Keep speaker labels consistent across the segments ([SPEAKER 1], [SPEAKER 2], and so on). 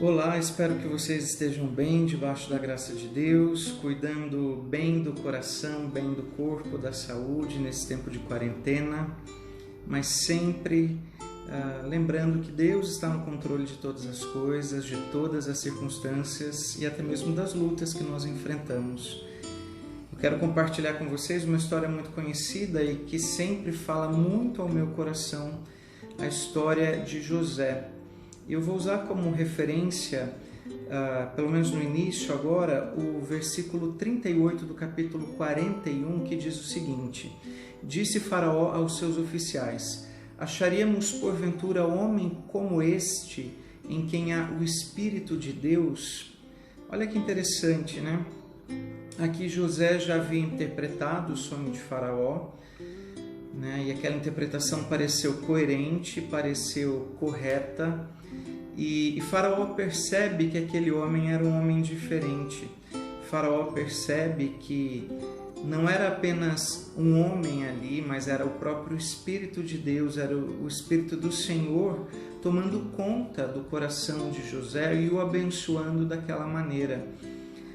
[SPEAKER 1] Olá, espero que vocês estejam bem, debaixo da graça de Deus, cuidando bem do coração, bem do corpo, da saúde nesse tempo de quarentena, mas sempre lembrando que Deus está no controle de todas as coisas, de todas as circunstâncias e até mesmo das lutas que nós enfrentamos. Eu quero compartilhar com vocês uma história muito conhecida e que sempre fala muito ao meu coração, a história de José. Eu vou usar como referência, pelo menos no início agora, o versículo 38 do capítulo 41, que diz o seguinte: Disse Faraó aos seus oficiais: Acharíamos porventura homem como este, em quem há o Espírito de Deus? Olha que interessante, né? Aqui José já havia interpretado o sonho de Faraó, né? E aquela interpretação pareceu coerente, pareceu correta. E Faraó percebe que aquele homem era um homem diferente. Faraó percebe que não era apenas um homem ali, mas era o próprio Espírito de Deus, era o Espírito do Senhor tomando conta do coração de José e o abençoando daquela maneira.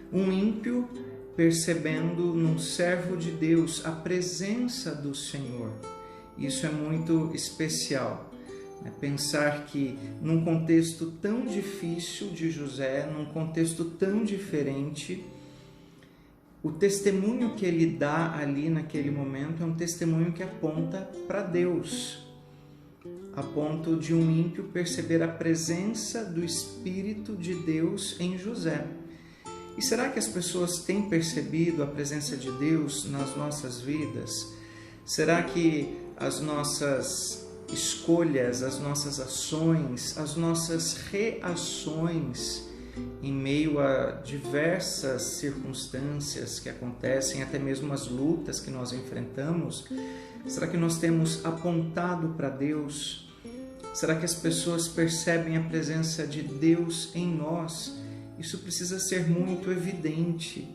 [SPEAKER 1] Um ímpio percebendo num servo de Deus a presença do Senhor. Isso é muito especial. Pensar que num contexto tão difícil de José, num contexto tão diferente, o testemunho que ele dá ali naquele momento é um testemunho que aponta para Deus, a ponto de um ímpio perceber a presença do Espírito de Deus em José. E será que as pessoas têm percebido a presença de Deus nas nossas vidas? Será que as nossas escolhas, as nossas ações, as nossas reações em meio a diversas circunstâncias que acontecem, até mesmo as lutas que nós enfrentamos, será que nós temos apontado para Deus? Será que as pessoas percebem a presença de Deus em nós? Isso precisa ser muito evidente.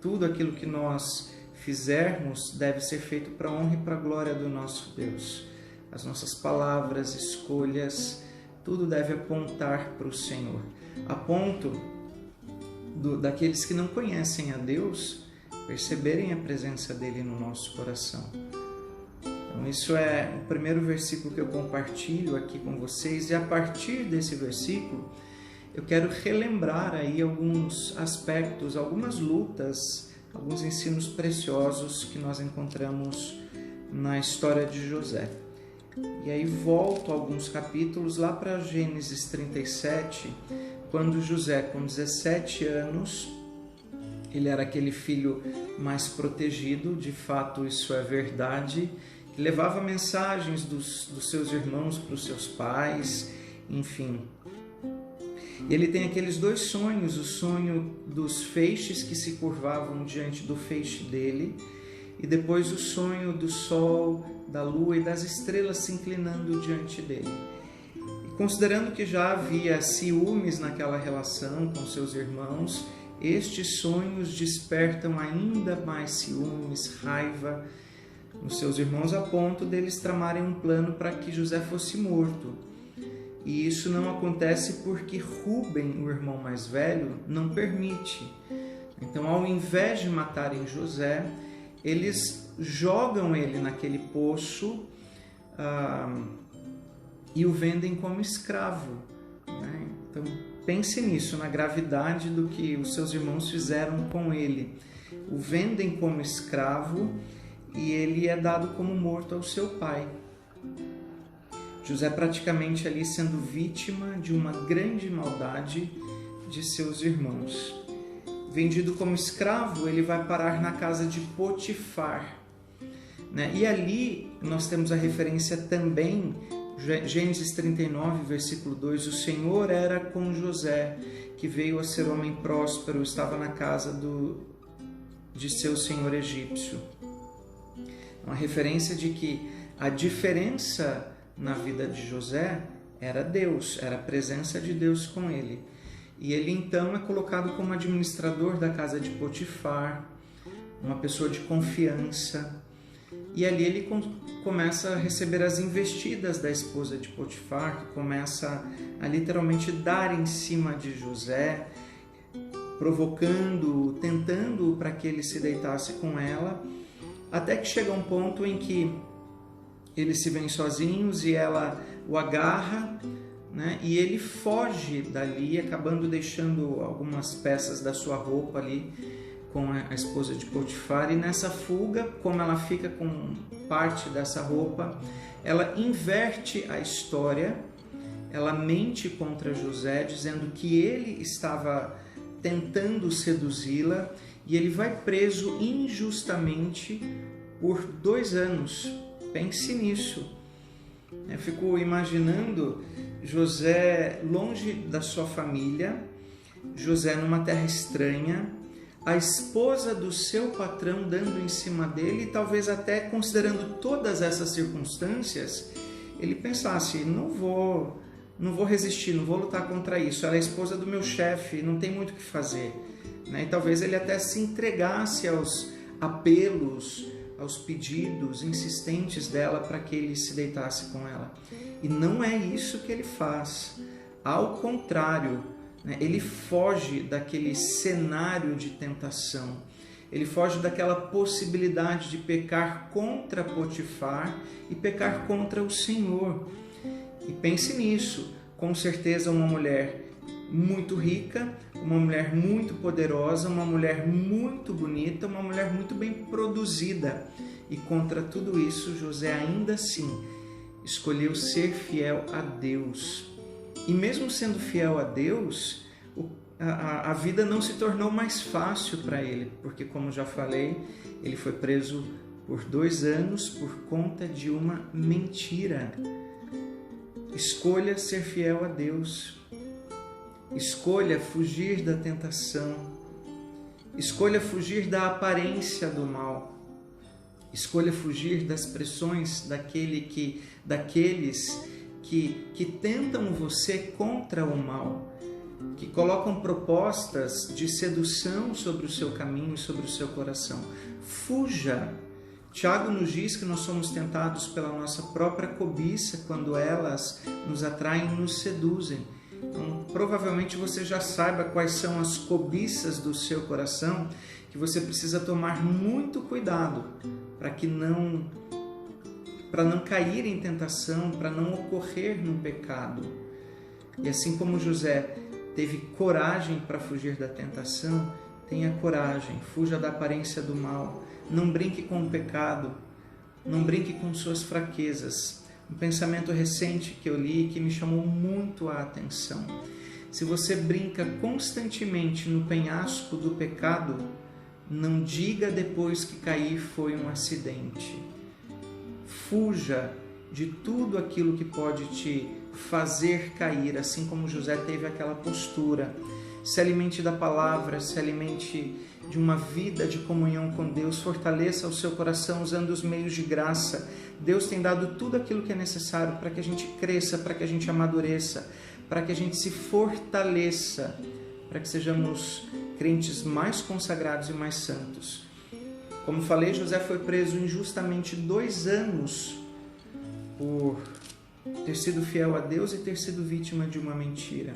[SPEAKER 1] Tudo aquilo que nós fizermos deve ser feito para a honra e para a glória do nosso Deus. As nossas palavras, escolhas, tudo deve apontar para o Senhor. A ponto daqueles que não conhecem a Deus perceberem a presença dele no nosso coração. Então, isso é o primeiro versículo que eu compartilho aqui com vocês. E a partir desse versículo, eu quero relembrar aí alguns aspectos, algumas lutas, alguns ensinos preciosos que nós encontramos na história de José. E aí volto alguns capítulos lá para Gênesis 37, quando José, com 17 anos, ele era aquele filho mais protegido, de fato isso é verdade, que levava mensagens dos seus irmãos para os seus pais, enfim. E ele tem aqueles dois sonhos, o sonho dos feixes que se curvavam diante do feixe dele, e depois o sonho do sol, da lua e das estrelas se inclinando diante dele. E considerando que já havia ciúmes naquela relação com seus irmãos, estes sonhos despertam ainda mais ciúmes, raiva nos seus irmãos, a ponto deles tramarem um plano para que José fosse morto. E isso não acontece porque Rúben, o irmão mais velho, não permite. Então, ao invés de matarem José, eles jogam ele naquele poço e o vendem como escravo, né? Então pense nisso, na gravidade do que os seus irmãos fizeram com ele. O vendem como escravo e ele é dado como morto ao seu pai. José praticamente ali sendo vítima de uma grande maldade de seus irmãos. Vendido como escravo, ele vai parar na casa de Potifar, né? E ali nós temos a referência também, Gênesis 39, versículo 2, o Senhor era com José, que veio a ser homem próspero, estava na casa de seu senhor egípcio. Uma referência de que a diferença na vida de José era Deus, era a presença de Deus com ele. E ele então é colocado como administrador da casa de Potifar, uma pessoa de confiança. e ali ele começa a receber as investidas da esposa de Potifar, que começa a literalmente dar em cima de José, provocando, tentando para que ele se deitasse com ela, até que chega um ponto em que eles se veem sozinhos e ela o agarra, né? E ele foge dali, acabando deixando algumas peças da sua roupa ali com a esposa de Potifar. E nessa fuga, como ela fica com parte dessa roupa, ela inverte a história, ela mente contra José, dizendo que ele estava tentando seduzi-la, e ele vai preso injustamente por 2 anos. Pense nisso. Eu fico imaginando José longe da sua família, José numa terra estranha, a esposa do seu patrão dando em cima dele, e talvez até considerando todas essas circunstâncias, ele pensasse, não vou resistir, não vou lutar contra isso, ela é a esposa do meu chefe, não tem muito o que fazer, né? E talvez ele até se entregasse aos apelos, aos pedidos insistentes dela para que ele se deitasse com ela. E não é isso que ele faz. Ao contrário, né? Ele foge daquele cenário de tentação. Ele foge daquela possibilidade de pecar contra Potifar e pecar contra o Senhor. E pense nisso, com certeza uma mulher muito rica, uma mulher muito poderosa, uma mulher muito bonita, uma mulher muito bem produzida. E contra tudo isso, José ainda assim escolheu ser fiel a Deus. E mesmo sendo fiel a Deus, a vida não se tornou mais fácil para ele, porque, como já falei, ele foi preso por 2 anos por conta de uma mentira. Escolha ser fiel a Deus. Escolha fugir da tentação. Escolha fugir da aparência do mal. Escolha fugir das pressões daqueles que tentam você contra o mal, que colocam propostas de sedução sobre o seu caminho e sobre o seu coração. Fuja. Tiago nos diz que nós somos tentados pela nossa própria cobiça quando elas nos atraem e nos seduzem. Então, provavelmente você já saiba quais são as cobiças do seu coração, que você precisa tomar muito cuidado para não cair em tentação, para não ocorrer no pecado. E assim como José teve coragem para fugir da tentação, tenha coragem, fuja da aparência do mal. Não brinque com o pecado, não brinque com suas fraquezas. Um pensamento recente que eu li que me chamou muito a atenção. Se você brinca constantemente no penhasco do pecado, não diga depois que cair foi um acidente. Fuja de tudo aquilo que pode te fazer cair, assim como José teve aquela postura. Se alimente da palavra, se alimente de uma vida de comunhão com Deus, fortaleça o seu coração usando os meios de graça. Deus tem dado tudo aquilo que é necessário para que a gente cresça, para que a gente amadureça, para que a gente se fortaleça, para que sejamos crentes mais consagrados e mais santos. Como falei, José foi preso injustamente 2 anos por ter sido fiel a Deus e ter sido vítima de uma mentira.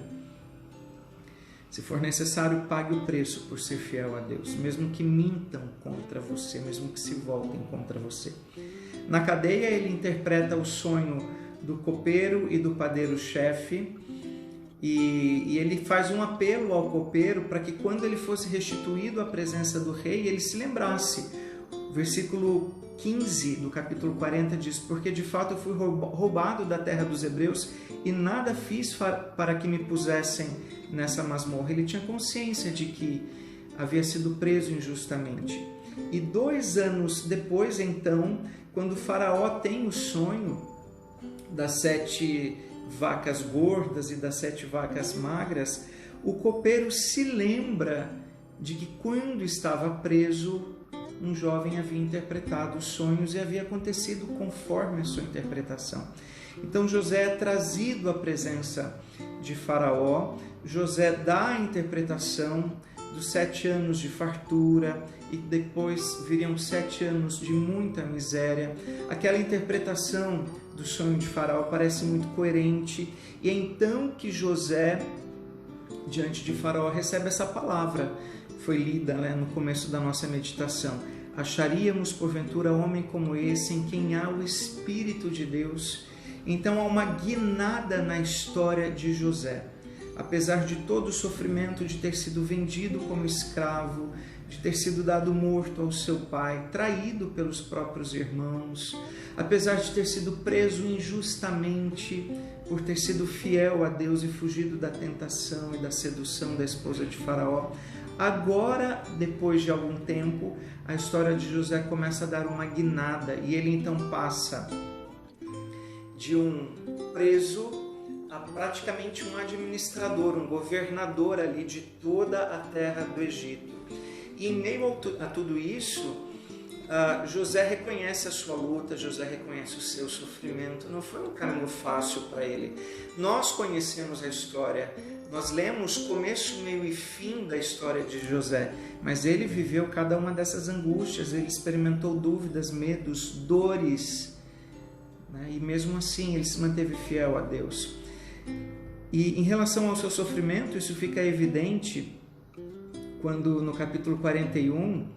[SPEAKER 1] Se for necessário, pague o preço por ser fiel a Deus, mesmo que mintam contra você, mesmo que se voltem contra você. Na cadeia, ele interpreta o sonho do copeiro e do padeiro-chefe, e ele faz um apelo ao copeiro para que quando ele fosse restituído à presença do rei, ele se lembrasse. O versículo 15 do capítulo 40 diz: porque de fato eu fui roubado da terra dos hebreus e nada fiz para que me pusessem nessa masmorra. Ele tinha consciência de que havia sido preso injustamente. E 2 anos depois, então, quando o faraó tem o sonho das 7 vacas gordas e das 7 vacas magras, o copeiro se lembra de que quando estava preso, um jovem havia interpretado os sonhos e havia acontecido conforme a sua interpretação. Então José é trazido à presença de Faraó, José dá a interpretação, dos 7 anos de fartura e depois viriam 7 anos de muita miséria. Aquela interpretação do sonho de Faraó parece muito coerente, e é então que José, diante de Faraó, recebe essa palavra, foi lida no começo da nossa meditação. Acharíamos porventura homem como esse, em quem há o Espírito de Deus? Então há uma guinada na história de José. Apesar de todo o sofrimento de ter sido vendido como escravo, de ter sido dado morto ao seu pai, traído pelos próprios irmãos, apesar de ter sido preso injustamente por ter sido fiel a Deus e fugido da tentação e da sedução da esposa de Faraó, agora, depois de algum tempo, a história de José começa a dar uma guinada e ele então passa de um preso a praticamente um administrador, um governador ali de toda a terra do Egito. E em meio a tudo isso, José reconhece a sua luta, José reconhece o seu sofrimento. Não foi um caminho fácil para ele. Nós conhecemos a história, nós lemos começo, meio e fim da história de José, mas ele viveu cada uma dessas angústias, ele experimentou dúvidas, medos, dores, né? E mesmo assim ele se manteve fiel a Deus. E em relação ao seu sofrimento, isso fica evidente quando no capítulo 41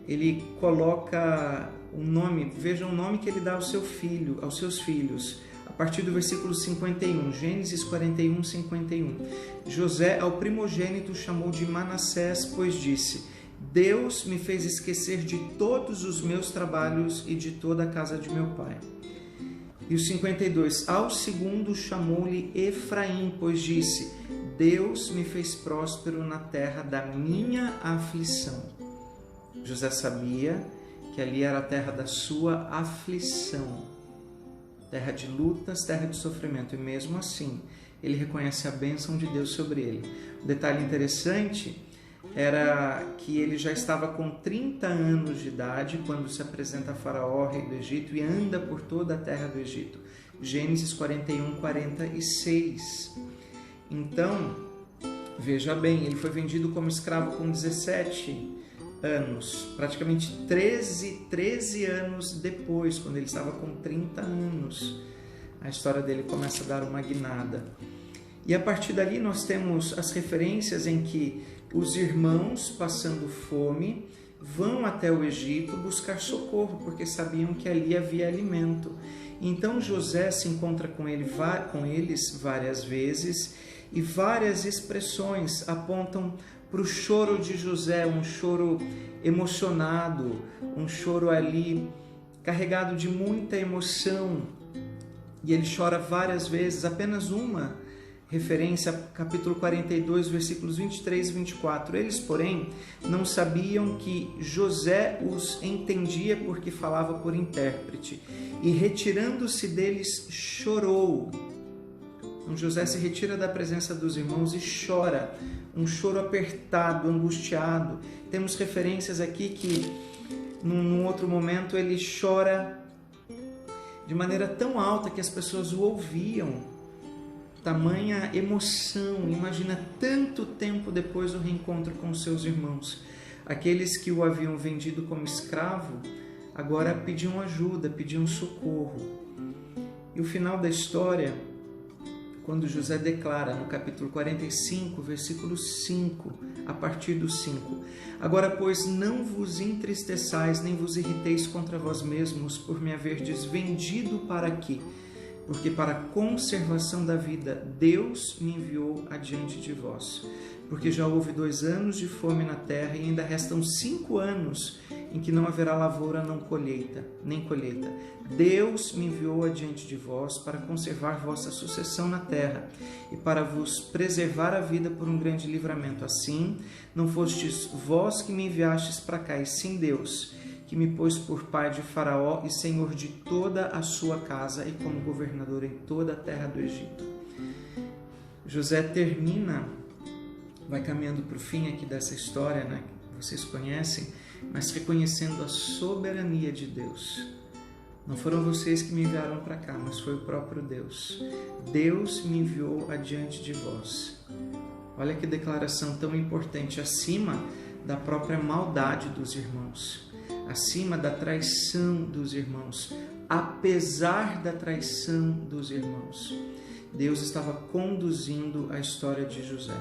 [SPEAKER 1] ele coloca um nome, veja o nome que ele dá ao seu filho, aos seus filhos, a partir do versículo 51, Gênesis 41, 51. José ao primogênito chamou de Manassés, pois disse: Deus me fez esquecer de todos os meus trabalhos e de toda a casa de meu pai. E o 52, ao segundo chamou-lhe Efraim, pois disse: Deus me fez próspero na terra da minha aflição. José sabia que ali era a terra da sua aflição, terra de lutas, terra de sofrimento, e mesmo assim ele reconhece a bênção de Deus sobre ele. Um detalhe interessante era que ele já estava com 30 anos de idade quando se apresenta a Faraó, rei do Egito, e anda por toda a terra do Egito. Gênesis 41, 46. Então, veja bem, ele foi vendido como escravo com 17 anos, praticamente 13 anos depois, quando ele estava com 30 anos. A história dele começa a dar uma guinada. E a partir dali nós temos as referências em que os irmãos, passando fome, vão até o Egito buscar socorro, porque sabiam que ali havia alimento. Então José se encontra com eles várias vezes, e várias expressões apontam para o choro de José, um choro emocionado, um choro ali carregado de muita emoção. E ele chora várias vezes, apenas uma referência, capítulo 42, versículos 23 e 24. Eles, porém, não sabiam que José os entendia porque falava por intérprete. E retirando-se deles, chorou. Então, José se retira da presença dos irmãos e chora, um choro apertado, angustiado. Temos referências aqui que, num outro momento, ele chora de maneira tão alta que as pessoas o ouviam. Tamanha emoção, imagina tanto tempo depois do reencontro com seus irmãos. Aqueles que o haviam vendido como escravo, agora pediam ajuda, pediam socorro. E o final da história, quando José declara no capítulo 45, versículo 5, a partir do 5: Agora, pois, não vos entristeçais, nem vos irriteis contra vós mesmos, por me haverdes vendido para aqui, porque para a conservação da vida Deus me enviou adiante de vós. Porque já houve 2 anos de fome na terra, e ainda restam 5 anos em que não haverá lavoura nem colheita. Deus me enviou adiante de vós para conservar vossa sucessão na terra e para vos preservar a vida por um grande livramento. Assim, não fostes vós que me enviastes para cá, e sim Deus, que me pôs por pai de Faraó e senhor de toda a sua casa e como governador em toda a terra do Egito. José vai caminhando para o fim aqui dessa história, né, que vocês conhecem, mas reconhecendo a soberania de Deus. Não foram vocês que me enviaram para cá, mas foi o próprio Deus. Deus me enviou adiante de vós. Olha que declaração tão importante, acima da própria maldade dos irmãos, acima da traição dos irmãos, apesar da traição dos irmãos. Deus estava conduzindo a história de José.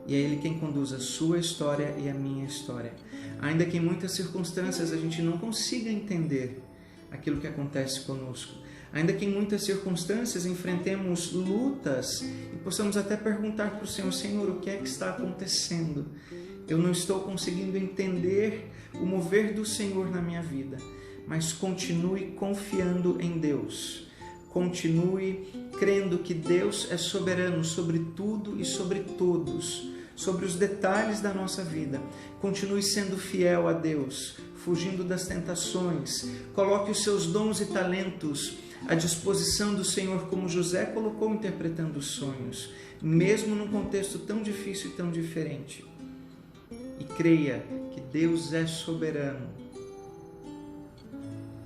[SPEAKER 1] E é Ele quem conduz a sua história e a minha história. Ainda que em muitas circunstâncias a gente não consiga entender aquilo que acontece conosco, ainda que em muitas circunstâncias enfrentemos lutas e possamos até perguntar para o Senhor: Senhor, o que é que está acontecendo? Eu não estou conseguindo entender o mover do Senhor na minha vida, mas continue confiando em Deus. Continue crendo que Deus é soberano sobre tudo e sobre todos, sobre os detalhes da nossa vida. Continue sendo fiel a Deus, fugindo das tentações. Coloque os seus dons e talentos à disposição do Senhor, como José colocou interpretando os sonhos, mesmo num contexto tão difícil e tão diferente. E creia que Deus é soberano.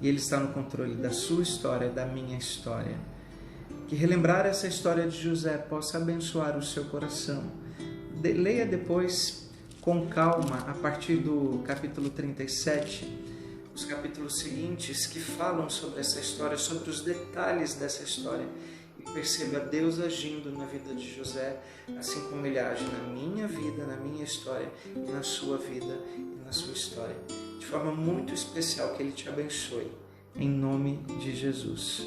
[SPEAKER 1] E Ele está no controle da sua história, da minha história. Que relembrar essa história de José possa abençoar o seu coração. Leia depois com calma, a partir do capítulo 37, os capítulos seguintes que falam sobre essa história, sobre os detalhes dessa história. E perceba Deus agindo na vida de José, assim como Ele age na minha vida, na minha história, e na sua vida e na sua história. De forma muito especial, que Ele te abençoe. Em nome de Jesus.